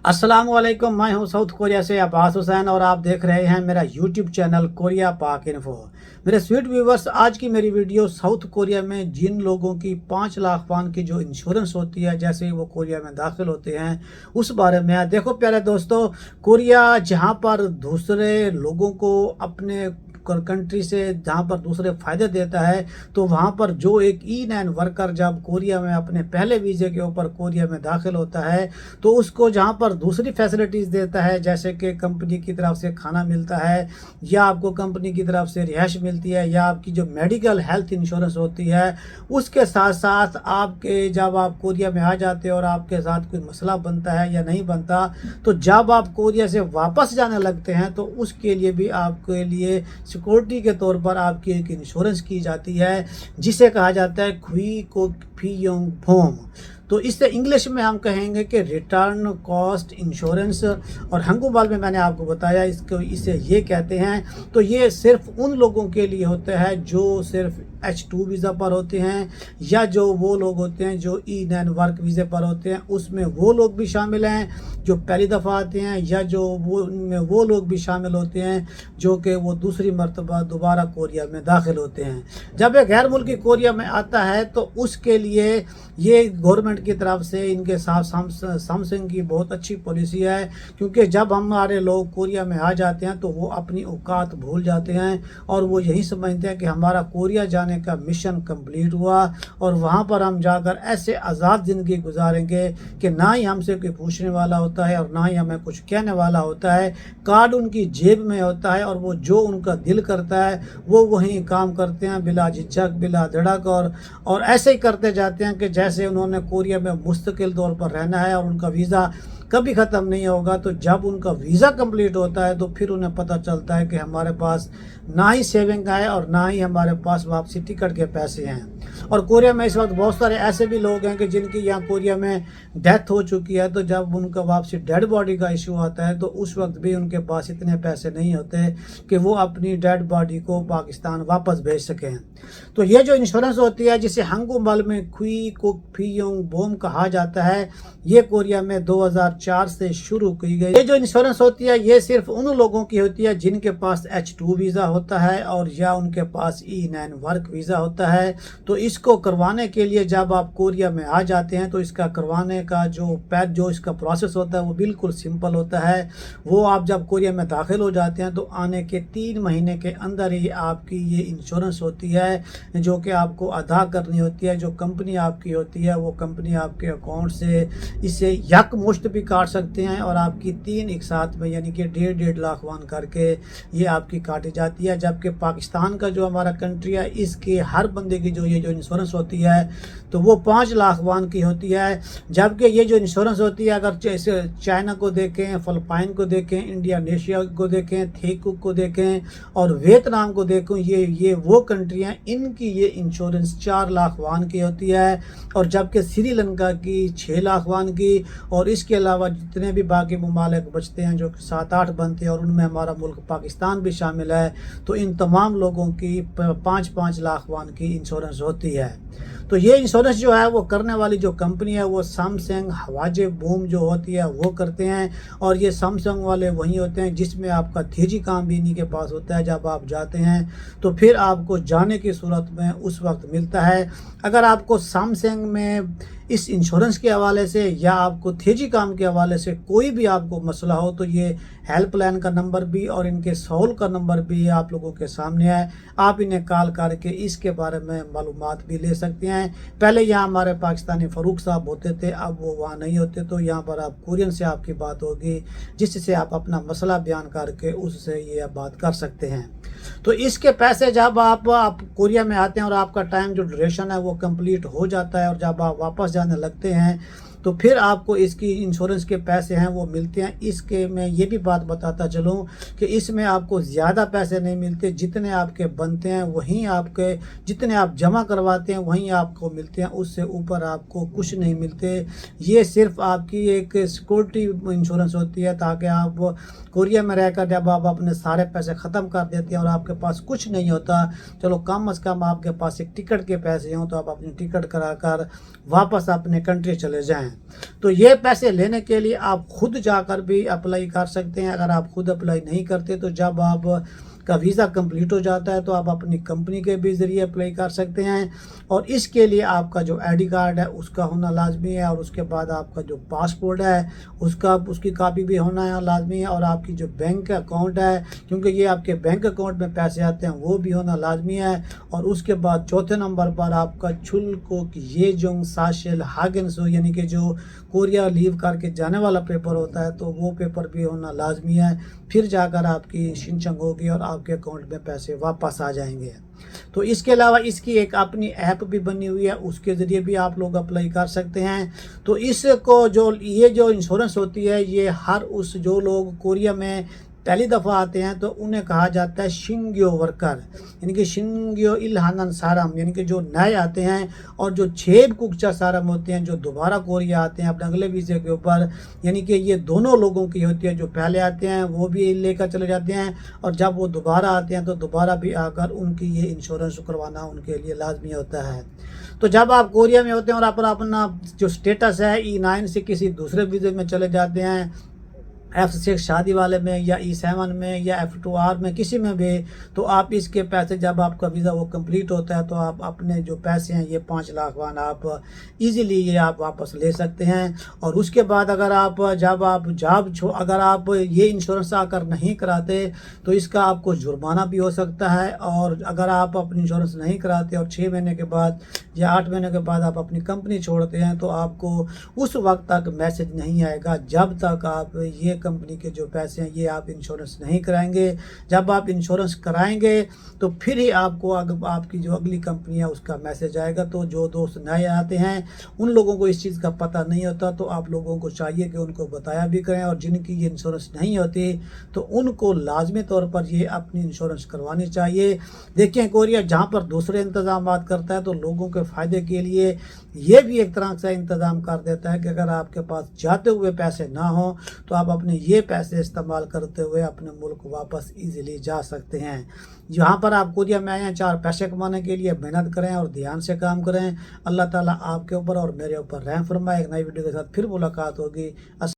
अस्सलाम वालेकुम। मैं हूं साउथ कोरिया से अब्बास हुसैन और आप देख रहे हैं मेरा यूट्यूब चैनल कोरिया पाक इन्फो। मेरे स्वीट व्यूवर्स, आज की मेरी वीडियो साउथ कोरिया में जिन लोगों की 5 लाख वॉन की जो इंश्योरेंस होती है जैसे ही वो कोरिया में दाखिल होते हैं उस बारे में है। देखो प्यारे दोस्तों, कोरिया जहां पर दूसरे लोगों को अपने कंट्री से जहाँ पर दूसरे फ़ायदे देता है, तो वहाँ पर जो एक ई9 वर्कर जब कोरिया में अपने पहले वीज़े के ऊपर कोरिया में दाखिल होता है तो उसको जहाँ पर दूसरी फैसिलिटीज़ देता है, जैसे कि कंपनी की तरफ से खाना मिलता है या आपको कंपनी की तरफ से रिहाइश मिलती है या आपकी जो मेडिकल हेल्थ इंश्योरेंस होती है, उसके साथ साथ आपके जब आप कोरिया में आ जाते हो और आपके साथ कोई मसला बनता है या नहीं बनता, तो जब आप कोरिया से वापस जाने लगते हैं तो उसके लिए भी आपके लिए सिक्योरिटी के तौर पर आपकी एक इंश्योरेंस की जाती है जिसे कहा जाता है खुई को फियोंग भोम। तो इससे इंग्लिश में हम कहेंगे कि रिटर्न कॉस्ट इंश्योरेंस, और हंगुबाल में मैंने आपको बताया इसे ये कहते हैं। तो ये सिर्फ उन लोगों के लिए होता है जो सिर्फ H2 वीज़ा पर होते हैं या जो वो लोग होते हैं जो E9 वर्क वीज़े पर होते हैं, उसमें वो लोग भी शामिल हैं जो पहली दफ़ा आते हैं, या जो वो लोग भी शामिल होते हैं जो कि वो दूसरी मरतबा दोबारा कोरिया में दाखिल होते हैं। जब एक गैर मुल्की कोरिया में आता है तो उसके लिए ये गवर्नमेंट की तरफ से इनके साथ सैमसंग की बहुत अच्छी पॉलिसी है, क्योंकि जब हमारे लोग कोरिया में आ जाते हैं तो वो अपनी औकात भूल जाते हैं और वो यही समझते हैं कि हमारा कोरिया जाने का मिशन कंप्लीट हुआ और वहाँ पर हम जाकर ऐसे आज़ाद ज़िंदगी गुजारेंगे कि ना ही हमसे कोई पूछने वाला होता है और ना ही हमें कुछ कहने वाला होता है। कार्ड उनकी जेब में होता है और वो जो उनका दिल करता है वो वहीं काम करते हैं बिला झिझक बिला धड़क, और ऐसे ही करते जाते हैं कि जैसे उन्होंने कोरिया में मुस्तकिल तौर पर रहना है और उनका वीज़ा कभी ख़त्म नहीं होगा। तो जब उनका वीज़ा कंप्लीट होता है तो फिर उन्हें पता चलता है कि हमारे पास ना ही सेविंग है और ना ही हमारे पास वापसी टिकट के पैसे हैं। और कोरिया में इस वक्त बहुत सारे ऐसे भी लोग हैं कि जिनकी यहाँ कोरिया में डेथ हो चुकी है, तो जब उनका वापसी डेड बॉडी का इशू आता है तो उस वक्त भी उनके पास इतने पैसे नहीं होते कि वो अपनी डेड बॉडी को पाकिस्तान वापस भेज सकें। तो ये जो इंश्योरेंस होती है जिसे हंगुमल में खुई को फियोंग बोम कहा जाता है, ये कोरिया में 2004 से शुरू की गई। ये जो इंश्योरेंस होती है ये सिर्फ उन लोगों की होती है जिनके पास H2 वीज़ा होता है और या उनके पास E9 वर्क वीज़ा होता है। तो इसको करवाने के लिए जब आप कोरिया में आ जाते हैं तो इसका करवाने का जो इसका प्रोसेस होता है वो बिल्कुल सिंपल होता है। वो आप जब कोरिया में दाखिल हो जाते हैं तो आने के 3 महीने के अंदर ही आपकी ये इंश्योरेंस होती है जो कि आपको अदा करनी होती है। जो कंपनी आपकी होती है वो कंपनी आपके अकाउंट से इसे यकमुश्त भी काट सकते हैं और आपकी 3 एक साथ में यानी कि 1.5 लाख वॉन करके ये आपकी काटी जाती है। जबकि पाकिस्तान का जो हमारा कंट्री है इसके हर बंदे की जो ये जो इंश्योरेंस होती है तो वो 5 लाख वॉन की होती है। जबकि ये जो इंश्योरेंस होती है अगर जैसे चाइना को देखें, फिलिपाइन को देखें, इंडोनेशिया को देखें, थेकू को देखें और वियतनाम को देखें, ये वो कंट्री हैं इनकी ये इंश्योरेंस 4 लाख वॉन की होती है। और जबकि श्रीलंका की 6 लाख वॉन की, और इसके अलावा जितने भी बाकी ममालिक बचते हैं जो 7-8 बनते हैं और उनमें हमारा मुल्क पाकिस्तान भी शामिल है, तो इन तमाम लोगों की 5-5 लाख वॉन की इंश्योरेंस होती है। तो ये इंश्योरेंस जो है वो करने वाली जो कंपनी है वो सैमसंग हवाजे बूम जो होती है वो करते हैं, और ये सैमसंग वाले वही होते हैं जिसमें आपका 3G काम भी इन्हीं के पास होता है। जब आप जाते हैं तो फिर आपको जाने की सूरत में उस वक्त मिलता है। अगर आपको सैमसंग में इस इंश्योरेंस के हवाले से या आपको 3G काम के हवाले से कोई भी आपको मसला हो तो ये हेल्पलाइन का नंबर भी और इनके सॉल्व का नंबर भी आप लोगों के सामने है। आप इन्हें कॉल करके इसके बारे में मालूमात भी ले सकते हैं। पहले यहाँ हमारे पाकिस्तानी फ़ारूक साहब होते थे, अब वो वहाँ नहीं होते, तो यहाँ पर आप कोरियन से आपकी बात होगी जिससे आप अपना मसला बयान करके उससे ये बात कर सकते हैं। तो इसके पैसे जब आप कोरिया में आते हैं और आपका टाइम जो ड्यूरेशन है वो कंप्लीट हो जाता है और जब आप वापस जाने लगते हैं तो फिर आपको इसकी इंश्योरेंस के पैसे हैं वो मिलते हैं। इसके मैं ये भी बात बताता चलूँ कि इसमें आपको ज़्यादा पैसे नहीं मिलते, जितने आपके बनते हैं वहीं आपके, जितने आप जमा करवाते हैं वहीं आपको मिलते हैं, उससे ऊपर आपको कुछ नहीं मिलते। ये सिर्फ आपकी एक सिक्योरिटी इंश्योरेंस होती है ताकि आप कोरिया में रहकर जब आप अपने सारे पैसे ख़त्म कर देते हैं और आपके पास कुछ नहीं होता, चलो कम से कम आपके पास एक टिकट के पैसे हों तो आप अपनी टिकट कराकर वापस अपने कंट्री चले जाएं। تو یہ پیسے لینے کے لیے آپ خود جا کر بھی اپلائی کر سکتے ہیں. اگر آپ خود اپلائی نہیں کرتے تو جب آپ کا ویزا کمپلیٹ ہو جاتا ہے تو آپ اپنی کمپنی کے بھی ذریعے اپلائی کر سکتے ہیں. اور اس کے لیے آپ کا جو آئی ڈی کارڈ ہے اس کا ہونا لازمی ہے, اور اس کے بعد آپ کا جو پاسپورٹ ہے اس کی کاپی بھی ہونا لازمی ہے, اور آپ کی جو بینک اکاؤنٹ ہے, کیونکہ یہ آپ کے بینک اکاؤنٹ میں پیسے آتے ہیں, وہ بھی ہونا لازمی ہے. اور اس کے بعد چوتھے نمبر پر آپ کا چھلکو یہ جو ساشل ہاگنسو یعنی کہ جو کوریا لیو کر کے جانے والا پیپر ہوتا ہے تو وہ پیپر بھی ہونا لازمی ہے. پھر جا کر آپ کی شنچنگ ہوگی اور آپ کے اکاؤنٹ میں پیسے واپس آ جائیں گے. تو اس کے علاوہ اس کی ایک اپنی ایپ بھی بنی ہوئی ہے, اس کے ذریعے بھی آپ لوگ اپلائی کر سکتے ہیں. تو اس کو یہ جو انشورنس ہوتی ہے یہ ہر اس جو لوگ کوریا میں پہلی دفعہ آتے ہیں تو انہیں کہا جاتا ہے شنگیو ورکر, یعنی کہ شنگیو الہانن سارم, یعنی کہ جو نئے آتے ہیں, اور جو 6 ککچا سارم ہوتے ہیں جو دوبارہ کوریا آتے ہیں اپنے اگلے ویزے کے اوپر, یعنی کہ یہ دونوں لوگوں کی ہوتی ہے. جو پہلے آتے ہیں وہ بھی لے کر چلے جاتے ہیں, اور جب وہ دوبارہ آتے ہیں تو دوبارہ بھی آ کر ان کی یہ انشورنس کروانا ان کے لیے لازمی ہوتا ہے. تو جب آپ کوریا میں ہوتے ہیں اور آپ اپنا جو سٹیٹس ہے E9 سے کسی دوسرے ویزے میں چلے جاتے ہیں, F6 شادی والے میں یا E7 میں یا F2R میں کسی میں بھی, تو آپ اس کے پیسے جب آپ کا ویزا وہ کمپلیٹ ہوتا ہے تو آپ اپنے جو پیسے ہیں یہ 5 لاکھ وان آپ ایزیلی یہ آپ واپس لے سکتے ہیں. اور اس کے بعد اگر آپ اگر آپ یہ انشورنس آ کر نہیں کراتے تو اس کا آپ کو جرمانہ بھی ہو سکتا ہے. اور اگر آپ اپنی انشورنس نہیں کراتے اور 6 مہینے کے بعد یا 8 مہینے کے بعد آپ اپنی کمپنی چھوڑتے ہیں تو آپ کو اس وقت تک میسج نہیں آئے گا جب تک آپ یہ کمپنی کے جو پیسے ہیں یہ آپ انشورنس نہیں کرائیں گے. جب آپ انشورنس کرائیں گے تو پھر ہی آپ کو آپ کی جو اگلی کمپنی ہے اس کا میسج آئے گا. تو جو دوست نئے آتے ہیں ان لوگوں کو اس چیز کا پتہ نہیں ہوتا, تو آپ لوگوں کو چاہیے کہ ان کو بتایا بھی کریں. اور جن کی یہ انشورنس نہیں ہوتی تو ان کو لازمی طور پر یہ اپنی انشورنس کروانی چاہیے. دیکھیں کوریا جہاں پر دوسرے انتظامات کرتا ہے تو لوگوں کے فائدے کے لیے یہ بھی ایک طرح سے انتظام کر دیتا ہے کہ اگر آپ کے پاس جاتے ہوئے پیسے نہ ہوں تو آپ اپنے یہ پیسے استعمال کرتے ہوئے اپنے ملک واپس ایزیلی جا سکتے ہیں. یہاں پر آپ کوریا میں آئے ہیں 4 پیسے کمانے کے لیے, محنت کریں اور دھیان سے کام کریں. اللہ تعالیٰ آپ کے اوپر اور میرے اوپر رحم فرمائے. ایک نئی ویڈیو کے ساتھ پھر ملاقات ہوگی.